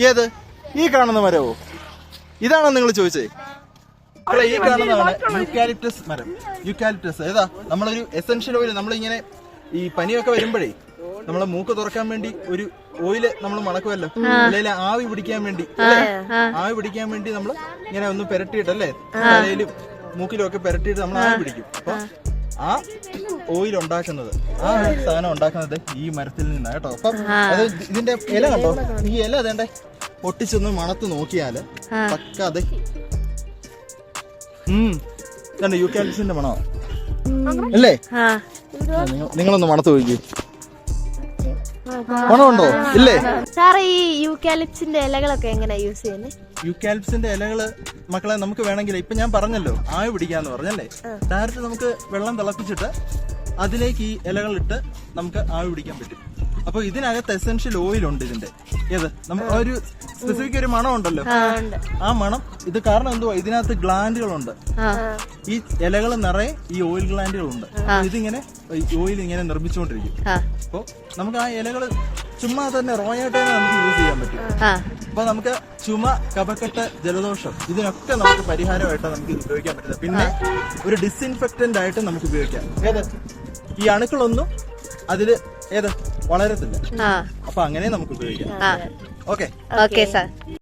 ഏത്? ഈ കാണുന്ന മരമോ? ഇതാണോ നിങ്ങൾ ചോദിച്ചേ? അല്ല, ഈ കാണുന്നതാണ് യൂക്കാലിപ്റ്റസ് മരം. യൂക്കാലിപ്റ്റസ് ഏതാ? നമ്മളൊരു എസെൻഷ്യൽ ഓയിൽ, നമ്മളിങ്ങനെ ഈ പനിയൊക്കെ വരുമ്പോഴേ നമ്മളെ മൂക്ക് തുറക്കാൻ വേണ്ടി ഒരു ഓയില് നമ്മൾ മണക്കുമല്ലോ, അല്ലെങ്കിൽ ആവി പിടിക്കാൻ വേണ്ടി ആവി പിടിക്കാൻ വേണ്ടി നമ്മൾ ഇങ്ങനെ ഒന്ന് പെരട്ടിയിട്ടല്ലേ തലയിലും മൂക്കിലും ഒക്കെ പെരട്ടിയിട്ട് നമ്മൾ ആവി പിടിക്കും. അപ്പൊ ആ ഓയിൽ ഉണ്ടാക്കുന്നത്, ആ സാധനം ഉണ്ടാക്കുന്നത് ഈ മരത്തിൽ നിന്നാണ് കേട്ടോ. അപ്പം അത് ഇതിന്റെ ഇല കണ്ടോ? ഈ ഇല അതേണ്ടേ പൊട്ടിച്ചൊന്ന് മണത്ത് നോക്കിയാല് പക്ക അത് കണ്ടോ യൂക്കാലിപ്റ്റസിന്റെ മണോ അല്ലേ? നിങ്ങളൊന്ന് മണത്ത് നോക്കി. മണമുണ്ടോ? ഇല്ലേ? സാറേ, ഈ യൂക്കാലിപ്സിന്റെ ഇലകളൊക്കെ എങ്ങനെയാ യൂസ് ചെയ്യുന്നത്? യൂക്കാലിപ്സിന്റെ ഇലകള് മക്കളെ നമുക്ക് വേണമെങ്കിൽ ഇപ്പൊ ഞാൻ പറഞ്ഞല്ലോ ആവി പിടിക്കാന്ന് പറഞ്ഞല്ലേ, ഡയറക്റ്റ് നമുക്ക് വെള്ളം തിളപ്പിച്ചിട്ട് അതിലേക്ക് ഈ ഇലകളിട്ട് നമുക്ക് ആവി പിടിക്കാൻ പറ്റും. അപ്പൊ ഇതിനകത്ത് എസെൻഷ്യൽ ഓയിൽ ഉണ്ട് ഇതിന്റെ. ഏത്? നമുക്ക് ഒരു സ്പെസിഫിക് ഒരു മണം ഉണ്ടല്ലോ, ആ മണം. ഇത് കാരണം എന്തുവാ? ഇതിനകത്ത് ഗ്ലാൻഡുകളുണ്ട്. ഈ ഇലകൾ നിറയെ ഈ ഓയിൽ ഗ്ലാൻഡുകളുണ്ട്. ഇതിങ്ങനെ ഓയിൽ ഇങ്ങനെ നിർമ്മിച്ചുകൊണ്ടിരിക്കും. അപ്പൊ നമുക്ക് ആ ഇലകൾ ചുമ്മാ തന്നെ റോയായിട്ട് തന്നെ നമുക്ക് യൂസ് ചെയ്യാൻ പറ്റും. അപ്പൊ നമുക്ക് ചുമ, കഫക്കെട്ട്, ജലദോഷം ഇതിനൊക്കെ നമുക്ക് പരിഹാരമായിട്ട് നമുക്ക് ഇത് ഉപയോഗിക്കാൻ പറ്റുന്നത്. പിന്നെ ഒരു ഡിസ്ഇൻഫെക്റ്റന്റ് ആയിട്ട് നമുക്ക് ഉപയോഗിക്കാം. ഏത്? ഈ അണുക്കളൊന്നും അതില് വളരത്തില്ല. അപ്പൊ അങ്ങനെ നമുക്ക് ഉപയോഗിക്കാം. Okay sir.